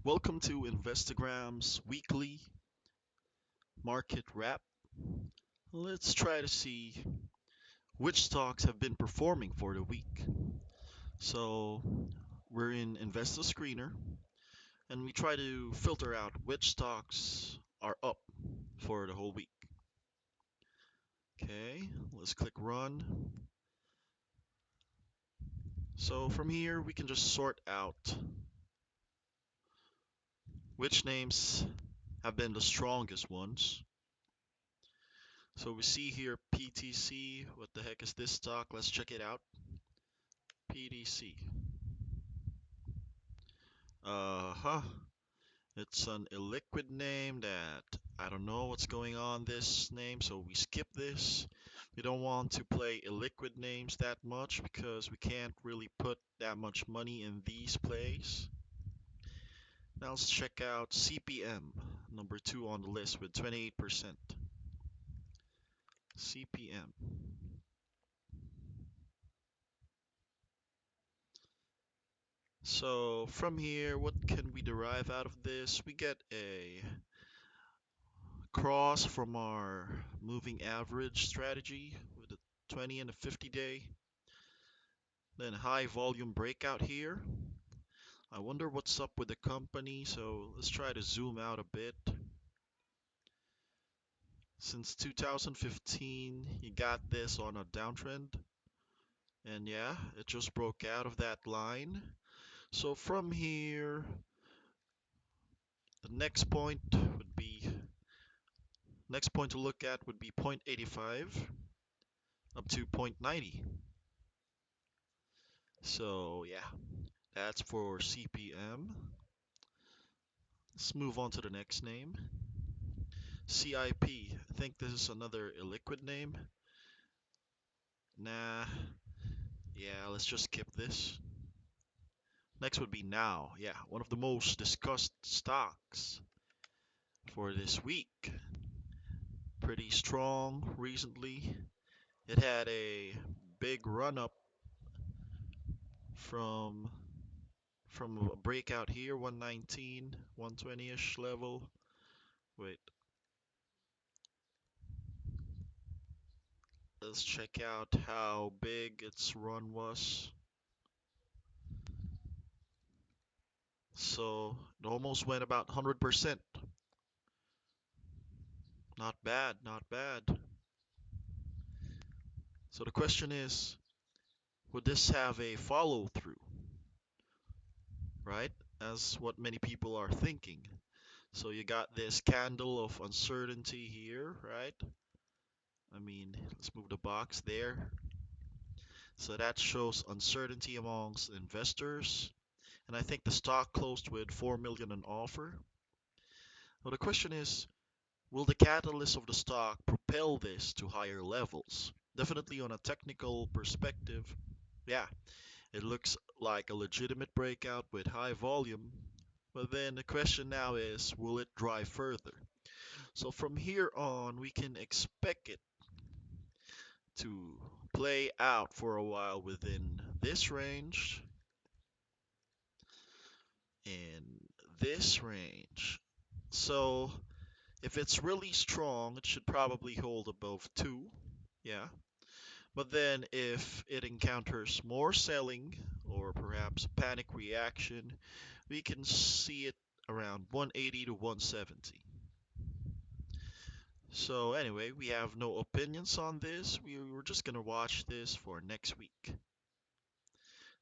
Welcome to Investigram's weekly market wrap. Let's try to see which stocks have been performing for the week. So, we're in Investor Screener and we try to filter out which stocks are up for the whole week. Okay, let's click run. So, from here, we can just sort out which names have been the strongest ones. So, we see here PTC. What the heck is this stock? Let's check it out. PTC. Uh-huh. It's an illiquid name that I don't know what's going on this name, so we skip this. We don't want to play illiquid names that much because we can't really put that much money in these plays. Now let's check out CPM, number 2 on the list with 28%. CPM. So from here, what can we derive out of this? We get a cross from our moving average strategy with the 20 and the 50 day. Then high volume breakout here. I wonder what's up with the company, so let's try to zoom out a bit. Since 2015, you got this on a downtrend. And yeah, it just broke out of that line. So from here, the next point to look at would be 0.85 up to 0.90. So yeah, that's for CPM. Let's move on to the next name. CIP. I think this is another illiquid name. Nah. Yeah, let's just skip this. Next would be Now. Yeah, one of the most discussed stocks for this week. Pretty strong recently. It had a big run up from from a breakout here, 119, 120-ish level. Wait, let's check out how big its run was. So it almost went about 100%. Not bad, not bad. So the question is, would this have a follow through? Right? As what many people are thinking. So you got this candle of uncertainty here, right? I mean, let's move the box there. So that shows uncertainty amongst investors. And I think the stock closed with 4 million on offer. Well, the question is, will the catalyst of the stock propel this to higher levels? Definitely on a technical perspective, yeah, it looks like a legitimate breakout with high volume. But then the question now is, will it drive further? So from here on, we can expect it to play out for a while within this range and this range. So if it's really strong, it should probably hold above 2. Yeah. But then if it encounters more selling or perhaps a panic reaction, we can see it around 180 to 170. So anyway, we have no opinions on this. We're just going to watch this for next week.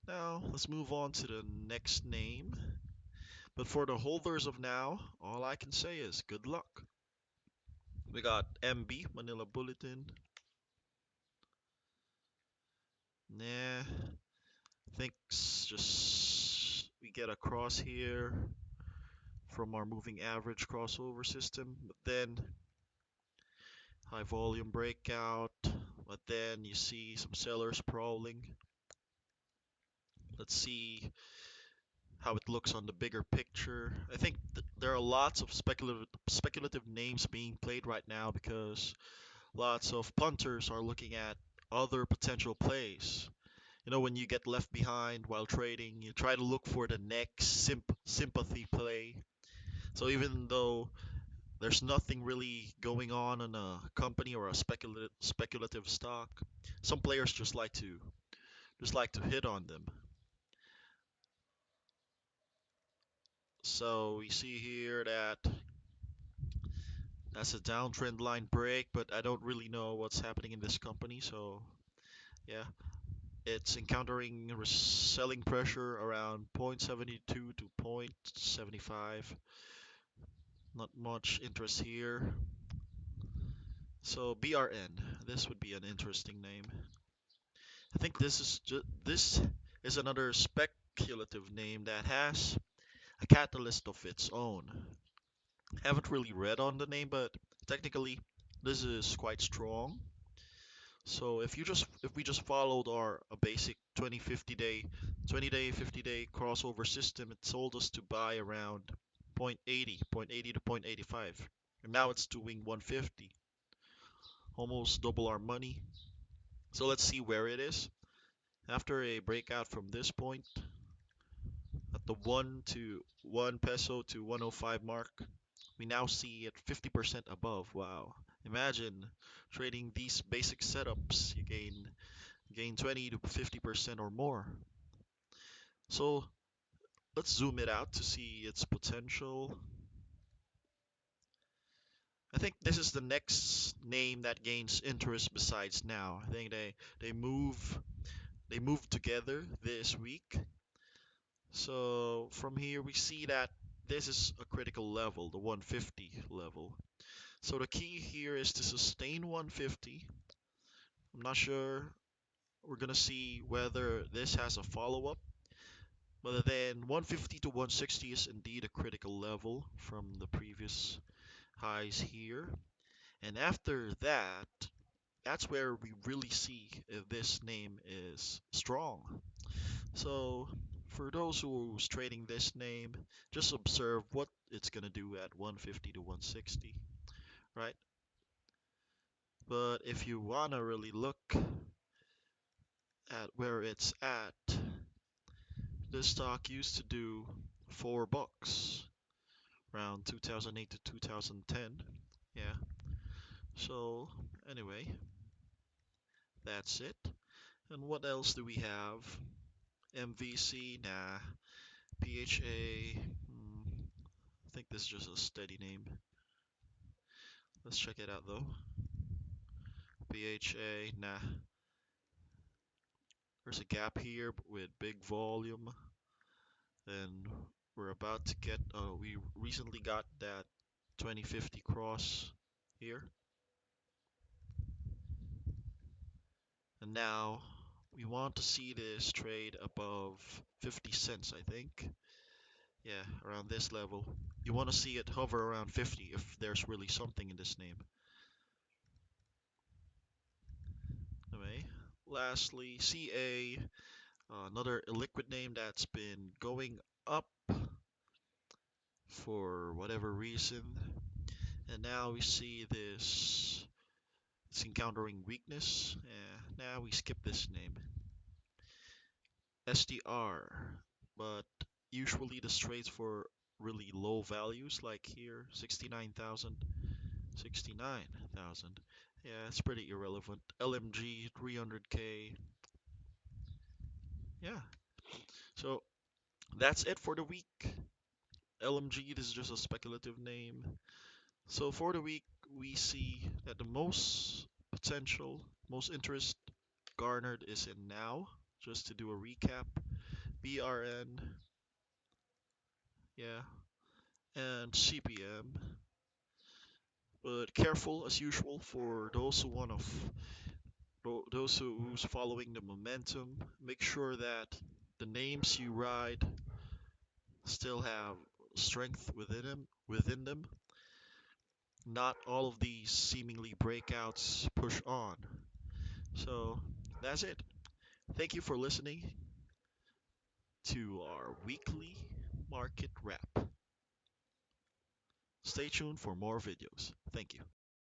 Now, let's move on to the next name. But for the holders of now, all I can say is good luck. We got MB, Manila Bulletin. Nah, I think just we get a cross here from our moving average crossover system, but then high volume breakout, but then you see some sellers prowling. Let's see how it looks on the bigger picture. I think there are lots of speculative names being played right now because lots of punters are looking at other potential plays. You know, when you get left behind while trading, you try to look for the next sympathy play. So even though there's nothing really going on in a company or a speculative stock, some players just like to hit on them. So we see here that that's a downtrend line break, but I don't really know what's happening in this company. So yeah, it's encountering selling pressure around 0.72 to 0.75. Not much interest here. So BRN, this would be an interesting name. I think this is another speculative name that has a catalyst of its own. Haven't really read on the name, but technically this is quite strong. So if we just followed our a basic 20 day 50 day crossover system, it told us to buy around 0.80 to 0.85. And now it's doing 150, almost double our money. So let's see where it is. After a breakout from this point at the 1 peso to 105 mark, we now see it 50% above. Wow. Imagine trading these basic setups, you gain 20 to 50% or more. So let's zoom it out to see its potential. I think this is the next name that gains interest besides now. I think they move they move together this week. So from here we see that this is a critical level, the 150 level. So the key here is to sustain 150. I'm not sure. We're gonna see whether this has a follow-up. But then 150 to 160 is indeed a critical level from the previous highs here. And after that, that's where we really see if this name is strong. So for those who's trading this name, just observe what it's gonna do at 150 to 160, right? But if you wanna really look at where it's at, this stock used to do $4 around 2008 to 2010. Yeah. So anyway, that's it. And what else do we have? MVC, nah. PHA, I think this is just a steady name. Let's check it out though. PHA, nah. There's a gap here with big volume. Then we're about to get, we recently got that 2050 cross here. And now we want to see this trade above 50 cents, I think. Yeah, around this level. You want to see it hover around 50 if there's really something in this name. Anyway, lastly, CA, another illiquid name that's been going up for whatever reason. And now we see this, it's encountering weakness. Yeah, now we skip this name. SDR, but usually this trades for really low values like here 69,000, 69,000. Yeah, it's pretty irrelevant. LMG 300k. Yeah, so that's it for the week. LMG, this is just a speculative name. So for the week, we see that the most potential, most interest garnered is in now. Just to do a recap, BRN, yeah, and CPM. But careful as usual for those who want to, who's following the momentum. Make sure that the names you ride still have strength within them. Not all of these seemingly breakouts push on. So that's it. Thank you for listening to our weekly market wrap. Stay tuned for more videos. Thank you.